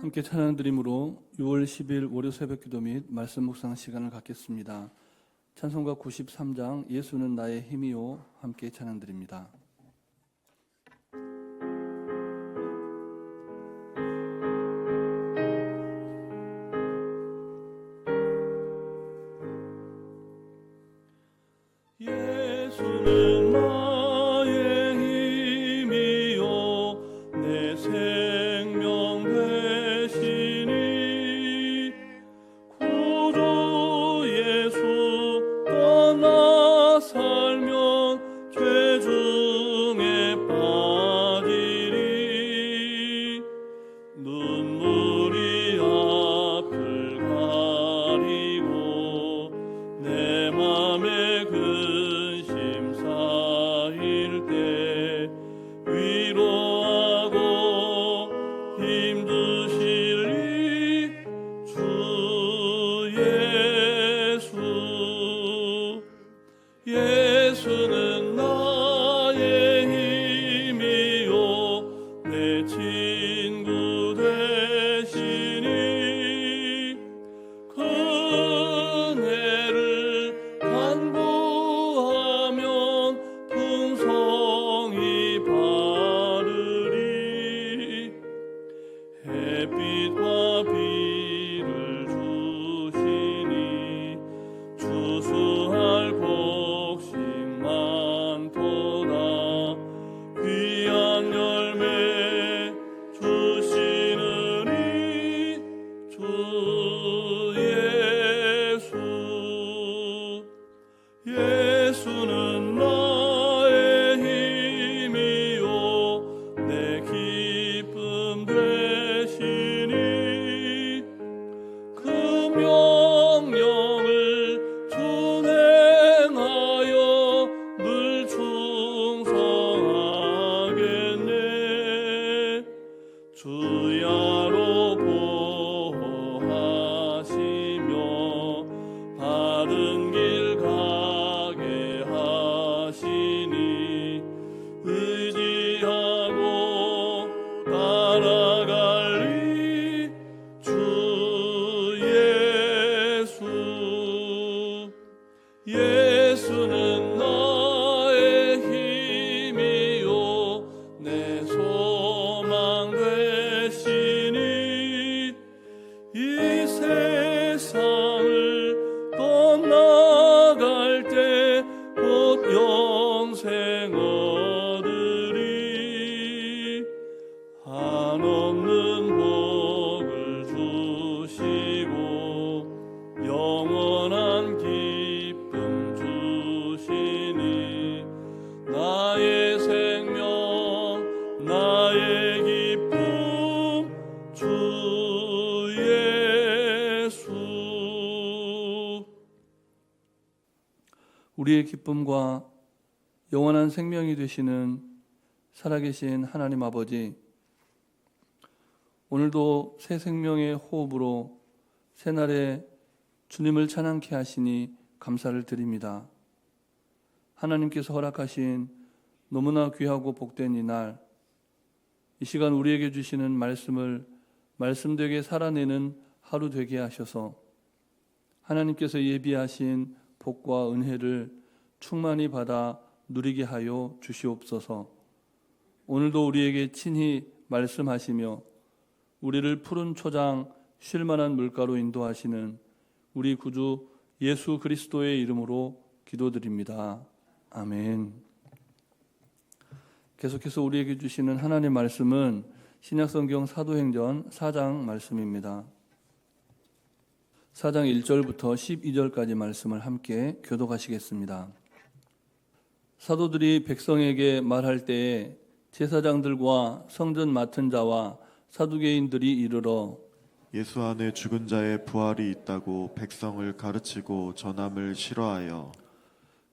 함께 찬양드림으로 6월 10일 월요 새벽기도 및 말씀 묵상 시간을 갖겠습니다. 찬송가 93장 예수는 나의 힘이요 함께 찬양드립니다. 예수는 나의 힘이요 내 생명 되시니 구주 예수 떠나 살면 죄 중에 빠지리 눈물이 앞을 가리고 내 맘에 근심 쌓일 때 위로하고 힘주시리 주 예수. 예수는 나의 힘이요 내 친구 되시니 그 은혜를 간구하면 풍성히 바르리 햇빛과 비를 주시니 주수할 곡식 많도다 귀한 열매 주시느니 주 예수. 예수는 나의 힘이요 내 기쁨 되시니 그 명령을 준행하여 늘 충성하겠네 주야로 보호하시며 바른 길 가게 하시니 의지하고 따라갈리 주 예수. 예수는 나의 힘이요 내 소망 되시니 이 세상을 떠나갈 때 곧 영생 얻으리 한없는 복을 주시고 영원한 기쁨 주시니 나의 생명 나의 기쁨 주 예수. 우리의 기쁨과 영원한 생명이 되시는 살아계신 하나님 아버지, 오늘도 새 생명의 호흡으로 새날에 주님을 찬양케 하시니 감사를 드립니다. 하나님께서 허락하신 너무나 귀하고 복된 이날, 이 시간 우리에게 주시는 말씀을 말씀되게 살아내는 하루 되게 하셔서 하나님께서 예비하신 복과 은혜를 충만히 받아 누리게 하여 주시옵소서. 오늘도 우리에게 친히 말씀하시며 우리를 푸른 초장 쉴 만한 물가로 인도하시는 우리 구주 예수 그리스도의 이름으로 기도드립니다. 아멘. 계속해서 우리에게 주시는 하나님의 말씀은 신약성경 사도행전 4장 말씀입니다. 4장 1절부터 12절까지 말씀을 함께 교독하시겠습니다. 사도들이 백성에게 말할 때에 제사장들과 성전 맡은 자와 사두개인들이 이르러 예수 안에 죽은 자의 부활이 있다고 백성을 가르치고 전함을 싫어하여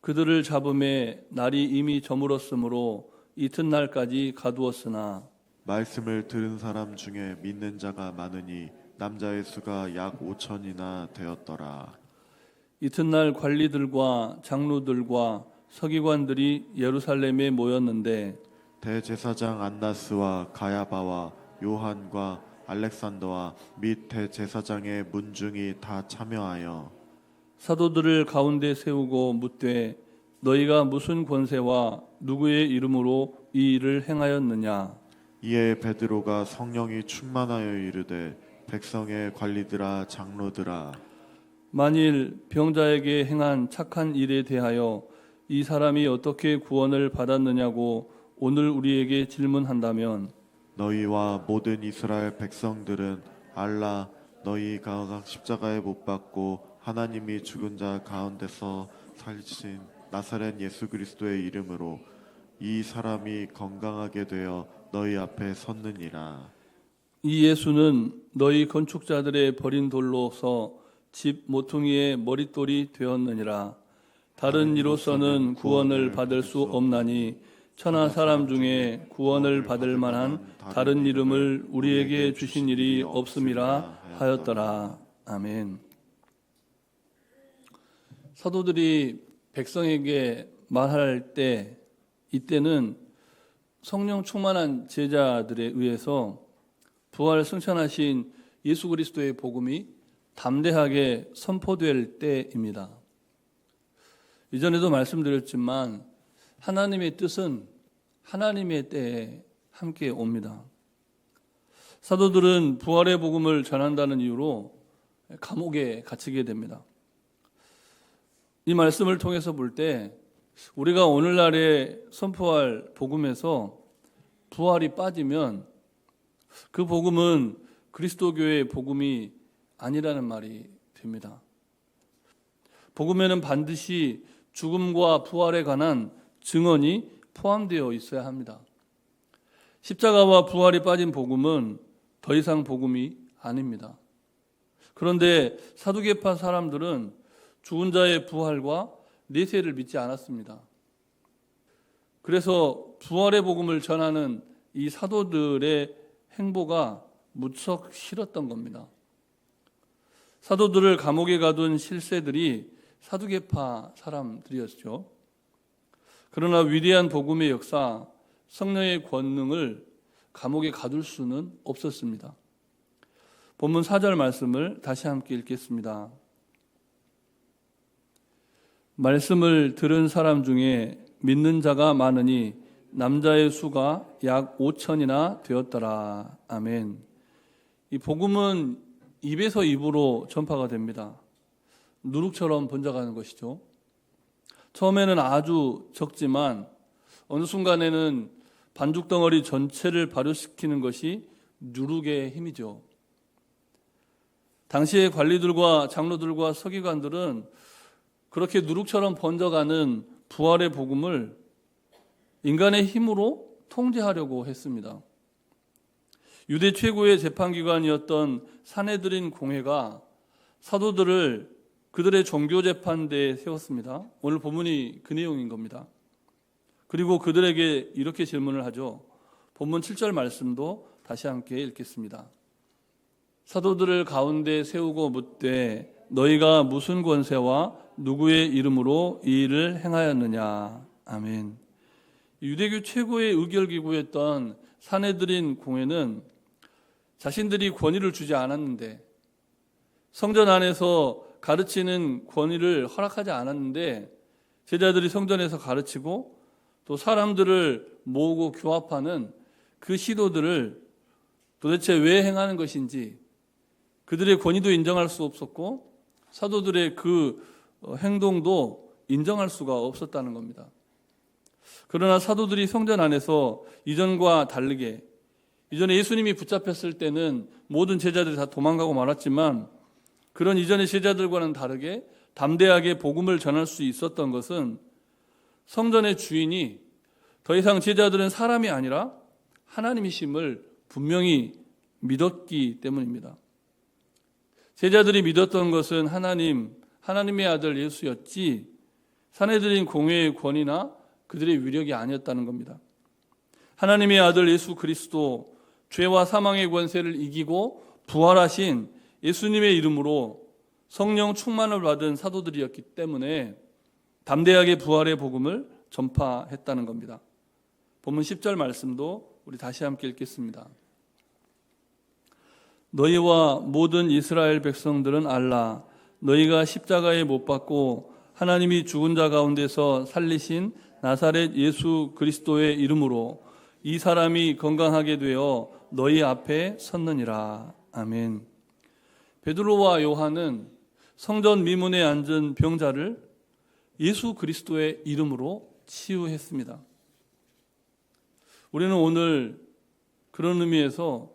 그들을 잡음에 날이 이미 저물었으므로 이튿날까지 가두었으나 말씀을 들은 사람 중에 믿는 자가 많으니 남자의 수가 약 5천이나 되었더라. 이튿날 관리들과 장로들과 서기관들이 예루살렘에 모였는데 대제사장 안나스와 가야바와 요한과 알렉산더와 및 대제사장의 문중이 다 참여하여 사도들을 가운데 세우고 묻되 너희가 무슨 권세와 누구의 이름으로 이 일을 행하였느냐. 이에 베드로가 성령이 충만하여 이르되 백성의 관리들아 장로들아 만일 병자에게 행한 착한 일에 대하여 이 사람이 어떻게 구원을 받았느냐고 오늘 우리에게 질문한다면 너희와 모든 이스라엘 백성들은 알라 너희가 각 십자가에 못 박고 하나님이 죽은 자 가운데서 살리신 나사렛 예수 그리스도의 이름으로 이 사람이 건강하게 되어 너희 앞에 섰느니라. 이 예수는 너희 건축자들의 버린 돌로서 집 모퉁이의 머릿돌이 되었느니라. 다른 이로서는 구원을 받을 수 없나니 천하 사람 중에 구원을 받을 만한 다른 이름을 우리에게 주신 일이 없음이라 하였더라. 아멘. 사도들이 백성에게 말할 때 이때는 성령 충만한 제자들에 의해서 부활 승천하신 예수 그리스도의 복음이 담대하게 선포될 때입니다. 이전에도 말씀드렸지만 하나님의 뜻은 하나님의 때에 함께 옵니다. 사도들은 부활의 복음을 전한다는 이유로 감옥에 갇히게 됩니다. 이 말씀을 통해서 볼 때 우리가 오늘날에 선포할 복음에서 부활이 빠지면 그 복음은 그리스도교의 복음이 아니라는 말이 됩니다. 복음에는 반드시 죽음과 부활에 관한 증언이 포함되어 있어야 합니다. 십자가와 부활이 빠진 복음은 더 이상 복음이 아닙니다. 그런데 사두개파 사람들은 죽은 자의 부활과 내세를 믿지 않았습니다. 그래서 부활의 복음을 전하는 이 사도들의 행보가 무척 싫었던 겁니다. 사도들을 감옥에 가둔 실세들이 사두개파 사람들이었죠. 그러나 위대한 복음의 역사, 성령의 권능을 감옥에 가둘 수는 없었습니다. 본문 4절 말씀을 다시 함께 읽겠습니다. 말씀을 들은 사람 중에 믿는 자가 많으니 남자의 수가 약 5천이나 되었더라. 아멘. 이 복음은 입에서 입으로 전파가 됩니다. 누룩처럼 번져가는 것이죠. 처음에는 아주 적지만 어느 순간에는 반죽덩어리 전체를 발효시키는 것이 누룩의 힘이죠. 당시의 관리들과 장로들과 서기관들은 그렇게 누룩처럼 번져가는 부활의 복음을 인간의 힘으로 통제하려고 했습니다. 유대 최고의 재판기관이었던 사내들인 공회가 사도들을 그들의 종교재판대에 세웠습니다. 오늘 본문이 그 내용인 겁니다. 그리고 그들에게 이렇게 질문을 하죠. 본문 7절 말씀도 다시 함께 읽겠습니다. 사도들을 가운데 세우고 묻되 너희가 무슨 권세와 누구의 이름으로 이 일을 행하였느냐. 아멘. 유대교 최고의 의결기구였던 사내들인 공회는 자신들이 권위를 주지 않았는데 성전 안에서 가르치는 권위를 허락하지 않았는데 제자들이 성전에서 가르치고 또 사람들을 모으고 교합하는 그 시도들을 도대체 왜 행하는 것인지 그들의 권위도 인정할 수 없었고 사도들의 그 행동도 인정할 수가 없었다는 겁니다. 그러나 사도들이 성전 안에서 이전과 다르게 이전에 예수님이 붙잡혔을 때는 모든 제자들이 다 도망가고 말았지만 그런 이전의 제자들과는 다르게 담대하게 복음을 전할 수 있었던 것은 성전의 주인이 더 이상 제자들은 사람이 아니라 하나님이심을 분명히 믿었기 때문입니다. 제자들이 믿었던 것은 하나님의 아들 예수였지 사내들인 공회의 권위나 그들의 위력이 아니었다는 겁니다. 하나님의 아들 예수 그리스도, 죄와 사망의 권세를 이기고 부활하신 예수님의 이름으로 성령 충만을 받은 사도들이었기 때문에 담대하게 부활의 복음을 전파했다는 겁니다. 본문 10절 말씀도 우리 다시 함께 읽겠습니다. 너희와 모든 이스라엘 백성들은 알라. 너희가 십자가에 못 박고 하나님이 죽은 자 가운데서 살리신 나사렛 예수 그리스도의 이름으로 이 사람이 건강하게 되어 너희 앞에 섰느니라. 아멘. 베드로와 요한은 성전 미문에 앉은 병자를 예수 그리스도의 이름으로 치유했습니다. 우리는 오늘 그런 의미에서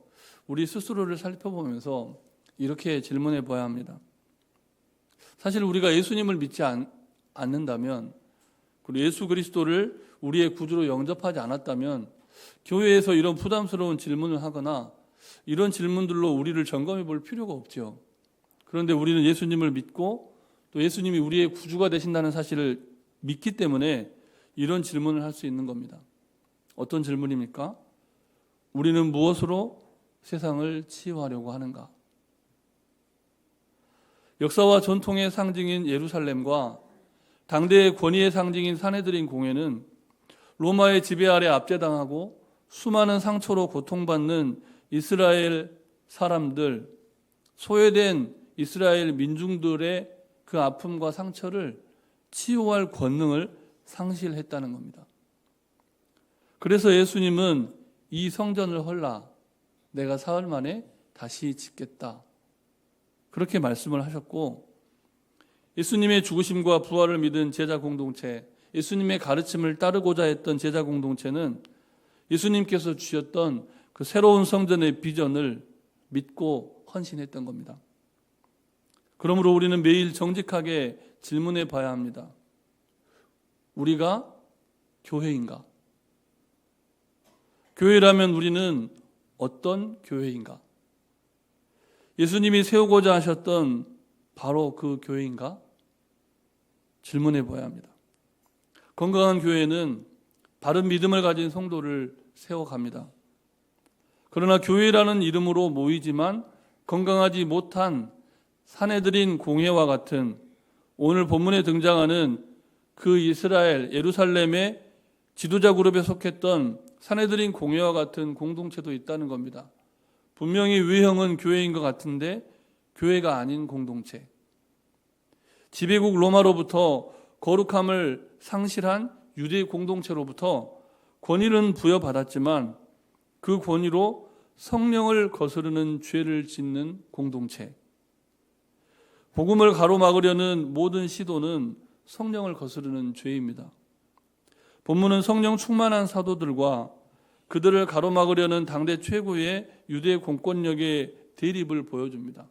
우리 스스로를 살펴보면서 이렇게 질문해 봐야 합니다. 사실 우리가 예수님을 믿지 않는다면, 그리고 예수 그리스도를 우리의 구주로 영접하지 않았다면 교회에서 이런 부담스러운 질문을 하거나 이런 질문들로 우리를 점검해 볼 필요가 없죠. 그런데 우리는 예수님을 믿고 또 예수님이 우리의 구주가 되신다는 사실을 믿기 때문에 이런 질문을 할 수 있는 겁니다. 어떤 질문입니까? 우리는 무엇으로 세상을 치유하려고 하는가? 역사와 전통의 상징인 예루살렘과 당대의 권위의 상징인 산헤드린 공회는 로마의 지배 아래 압제당하고 수많은 상처로 고통받는 이스라엘 사람들, 소외된 이스라엘 민중들의 그 아픔과 상처를 치유할 권능을 상실했다는 겁니다. 그래서 예수님은 이 성전을 헐라, 내가 사흘 만에 다시 짓겠다, 그렇게 말씀을 하셨고, 예수님의 죽으심과 부활을 믿은 제자 공동체, 예수님의 가르침을 따르고자 했던 제자 공동체는 예수님께서 주셨던 그 새로운 성전의 비전을 믿고 헌신했던 겁니다. 그러므로 우리는 매일 정직하게 질문해 봐야 합니다. 우리가 교회인가? 교회라면 우리는 어떤 교회인가? 예수님이 세우고자 하셨던 바로 그 교회인가? 질문해 봐야 합니다. 건강한 교회는 바른 믿음을 가진 성도를 세워갑니다. 그러나 교회라는 이름으로 모이지만 건강하지 못한 산헤드린 공회와 같은 오늘 본문에 등장하는 그 이스라엘 예루살렘의 지도자 그룹에 속했던 산헤드린 공회와 같은 공동체도 있다는 겁니다. 분명히 외형은 교회인 것 같은데 교회가 아닌 공동체. 지배국 로마로부터 거룩함을 상실한 유대 공동체로부터 권위는 부여받았지만 그 권위로 성령을 거스르는 죄를 짓는 공동체. 복음을 가로막으려는 모든 시도는 성령을 거스르는 죄입니다. 본문은 성령 충만한 사도들과 그들을 가로막으려는 당대 최고의 유대 공권력의 대립을 보여줍니다.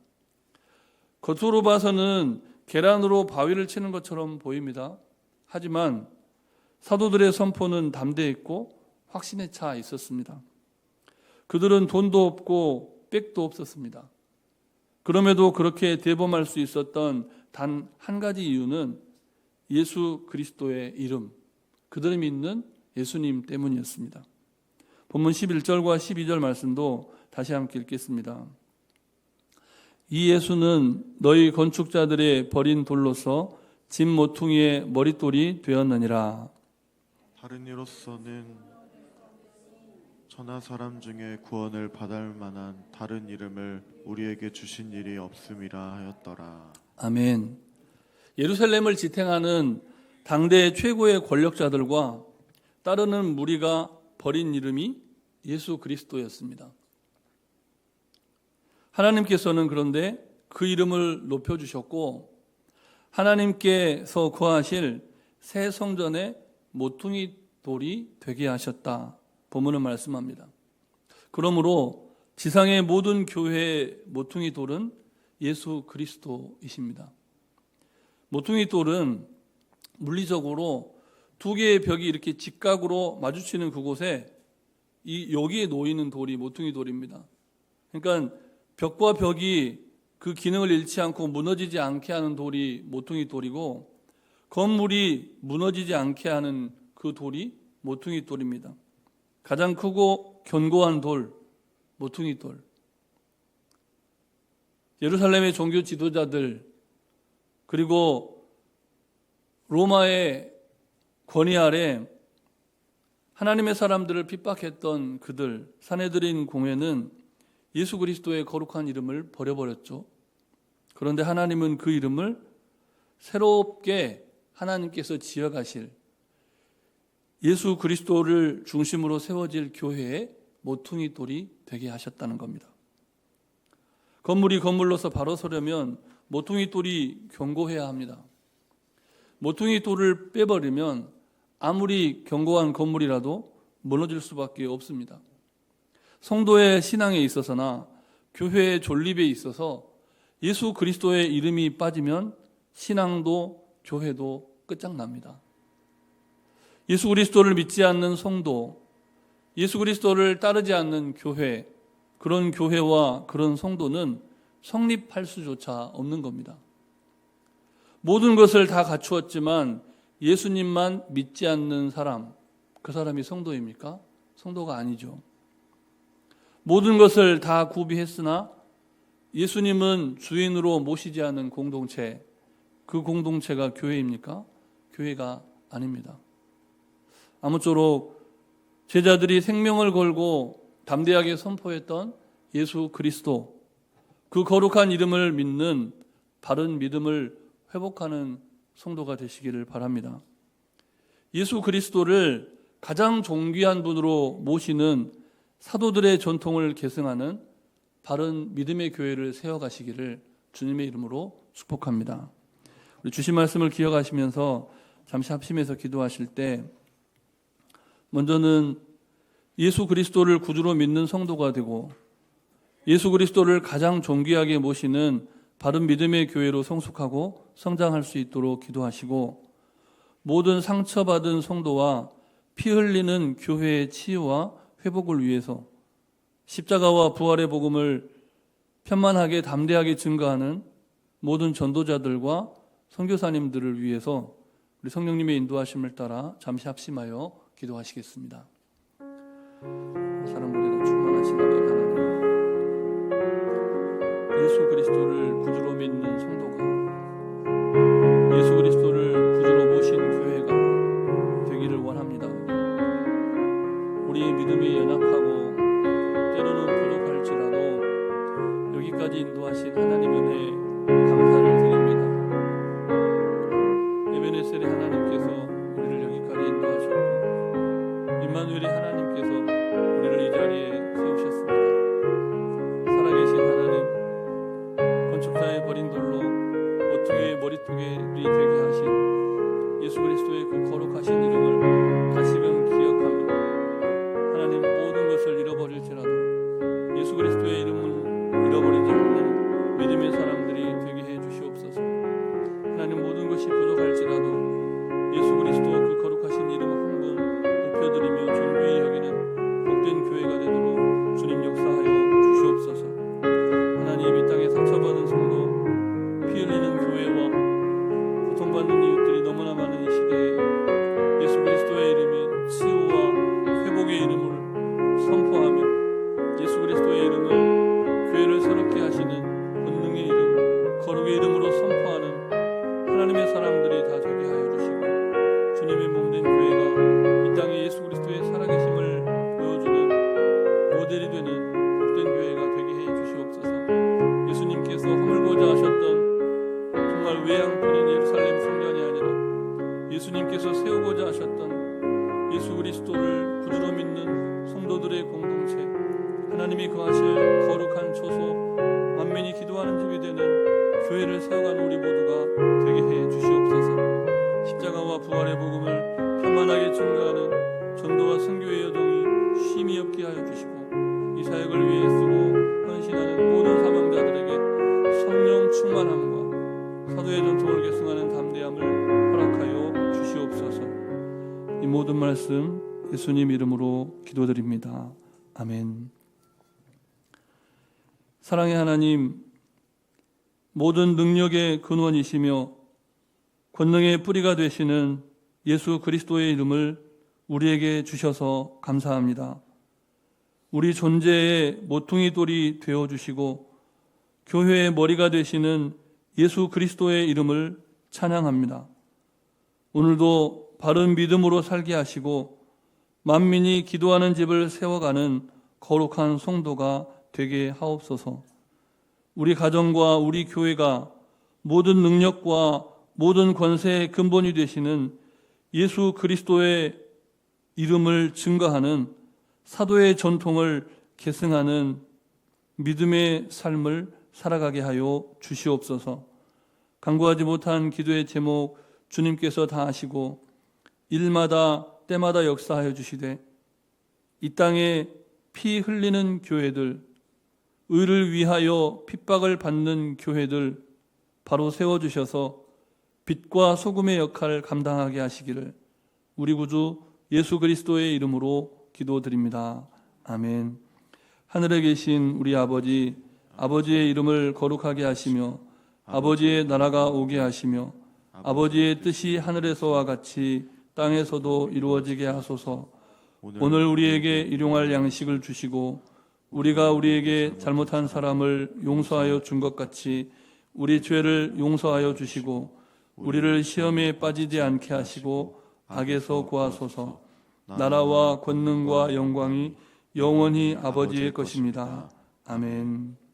겉으로 봐서는 계란으로 바위를 치는 것처럼 보입니다. 하지만 사도들의 선포는 담대했고 확신에 차 있었습니다. 그들은 돈도 없고 백도 없었습니다. 그럼에도 그렇게 대범할 수 있었던 단 한 가지 이유는 예수 그리스도의 이름, 그들이 믿는 예수님 때문이었습니다. 본문 11절과 12절 말씀도 다시 함께 읽겠습니다. 이 예수는 너희 건축자들의 버린 돌로서 집 모퉁이의 머릿돌이 되었느니라. 다른 이로서는 천하 사람 중에 구원을 받을 만한 다른 이름을 우리에게 주신 일이 없음이라 하였더라. 아멘. 예루살렘을 지탱하는 당대 최고의 권력자들과 따르는 무리가 버린 이름이 예수 그리스도였습니다. 하나님께서는 그런데 그 이름을 높여주셨고 하나님께서 거하실 새 성전의 모퉁이 돌이 되게 하셨다. 본문은 말씀합니다. 그러므로 지상의 모든 교회의 모퉁이 돌은 예수 그리스도이십니다. 모퉁이 돌은 물리적으로 두 개의 벽이 이렇게 직각으로 마주치는 그곳에 여기에 놓이는 돌이 모퉁이 돌입니다. 그러니까 벽과 벽이 그 기능을 잃지 않고 무너지지 않게 하는 돌이 모퉁이 돌이고 건물이 무너지지 않게 하는 그 돌이 모퉁이 돌입니다. 가장 크고 견고한 돌, 모퉁이 돌. 예루살렘의 종교 지도자들 그리고 로마의 권위 아래 하나님의 사람들을 핍박했던 그들, 산헤드린 공회는 예수 그리스도의 거룩한 이름을 버려버렸죠. 그런데 하나님은 그 이름을 새롭게 하나님께서 지어가실 예수 그리스도를 중심으로 세워질 교회의 모퉁이 돌이 되게 하셨다는 겁니다. 건물이 건물로서 바로 서려면 모퉁이 돌이 견고해야 합니다. 모퉁이 돌을 빼버리면 아무리 견고한 건물이라도 무너질 수밖에 없습니다. 성도의 신앙에 있어서나 교회의 존립에 있어서 예수 그리스도의 이름이 빠지면 신앙도 교회도 끝장납니다. 예수 그리스도를 믿지 않는 성도, 예수 그리스도를 따르지 않는 교회, 그런 교회와 그런 성도는 성립할 수조차 없는 겁니다. 모든 것을 다 갖추었지만 예수님만 믿지 않는 사람, 그 사람이 성도입니까? 성도가 아니죠. 모든 것을 다 구비했으나 예수님은 주인으로 모시지 않은 공동체, 그 공동체가 교회입니까? 교회가 아닙니다. 아무쪼록 제자들이 생명을 걸고 담대하게 선포했던 예수 그리스도, 그 거룩한 이름을 믿는 바른 믿음을 회복하는 성도가 되시기를 바랍니다. 예수 그리스도를 가장 존귀한 분으로 모시는 사도들의 전통을 계승하는 바른 믿음의 교회를 세워가시기를 주님의 이름으로 축복합니다. 우리 주신 말씀을 기억하시면서 잠시 합심해서 기도하실 때 먼저는 예수 그리스도를 구주로 믿는 성도가 되고 예수 그리스도를 가장 존귀하게 모시는 바른 믿음의 교회로 성숙하고 성장할 수 있도록 기도하시고 모든 상처받은 성도와 피 흘리는 교회의 치유와 회복을 위해서 십자가와 부활의 복음을 편만하게 담대하게 증거하는 모든 전도자들과 선교사님들을 위해서 우리 성령님의 인도하심을 따라 잠시 합심하여 기도하시겠습니다. 사랑 우리가 충만하신 아버지 하나님, 예수 그리스도를 구주로 믿는 성도가 예수 그리스도를 구주로 모신 교회가 되기를 원합니다. 우리의 믿음이 연약하고 때로는 부족할지라도 여기까지 인도하신 하나님 은혜에 감사를 드립니다. 에베네셀의 하나님께서 우리를 여기까지 인도하셨고 임마누엘의 하나님께서 우리를 이 자리에 세우셨습니다. 살아계신 하나님, 건축자의 버린 돌로 모퉁이의 머리통이 되게 하신 예수 그리스도의 그 거룩하신 이름을 다시금 기억합니다. 하나님, 모든 것을 잃어버릴지라도 예수 그리스도의 이름을 잃어버리지 않는 믿음의 사람들이 되게 해 주시옵소서. 하나님, 모든 것이 부족할지라도 예수 그리스도 그 거룩하신 이름 한 분 높여드리며 존귀히 여기는 복된 교회가 되도록 주님 역사하여 주시옵소서. 하나님, 이 땅에 상처받은 성도, 피 흘리는 교회와 고통받는 이웃들이 너무나 많은 이 시대에 예수 그리스도의 이름이 치유와 회복의 이름을 선포하며 예수 그리스도의 이름을 교회를 새롭게 하시는 권능의 이름, 거룩의 이름으로 선포하는 하나님의 사람들이 다 되게 하여 주시고 주님의 몸된 교회가 이 땅에 예수 그리스도의 살아계심을 보여주는 모델이 되는 복된 교회가 되게 해 주시옵소서. 예수님께서 허물고자 하셨던 정말 외양뿐인 예루살렘 성전이 아니라 예수님께서 세우고자 하셨던 예수 그리스도를 구주로 믿는 성도들의 공동체, 하나님이 거하실 거룩한 초소, 만민이 기도하는 집이 되는 교회를 세워가는 우리 모두가 되게 해 주시옵소서. 십자가와 부활의 복음을 편만하게 증거하는 전도와 선교의 여정이 쉼이 없게 하여 주시고 이 사역을 위해 쓰고 헌신하는 모든 사명자들에게 성령 충만함과 사도의 전통을 계승하는 담대함을 허락하여 주시옵소서. 이 모든 말씀 예수님 이름으로 기도드립니다. 아멘. 사랑의 하나님, 모든 능력의 근원이시며 권능의 뿌리가 되시는 예수 그리스도의 이름을 우리에게 주셔서 감사합니다. 우리 존재의 모퉁이 돌이 되어주시고 교회의 머리가 되시는 예수 그리스도의 이름을 찬양합니다. 오늘도 바른 믿음으로 살게 하시고 만민이 기도하는 집을 세워가는 거룩한 성도가 되게 하옵소서. 우리 가정과 우리 교회가 모든 능력과 모든 권세의 근본이 되시는 예수 그리스도의 이름을 증거하는 사도의 전통을 계승하는 믿음의 삶을 살아가게 하여 주시옵소서. 간구하지 못한 기도의 제목 주님께서 다 아시고 일마다 때마다 역사하여 주시되 이 땅에 피 흘리는 교회들, 의를 위하여 핍박을 받는 교회들 바로 세워주셔서 빛과 소금의 역할을 감당하게 하시기를 우리 구주 예수 그리스도의 이름으로 기도드립니다. 아멘. 하늘에 계신 우리 아버지, 아버지의 이름을 거룩하게 하시며 아버지의 나라가 오게 하시며 아버지의 뜻이 하늘에서와 같이 땅에서도 이루어지게 하소서. 오늘 우리에게 일용할 양식을 주시고 우리가 우리에게 잘못한 사람을 용서하여 준 것 같이 우리 죄를 용서하여 주시고 우리를 시험에 빠지지 않게 하시고 악에서 구하소서. 나라와 권능과 영광이 영원히 아버지의 것입니다. 아멘.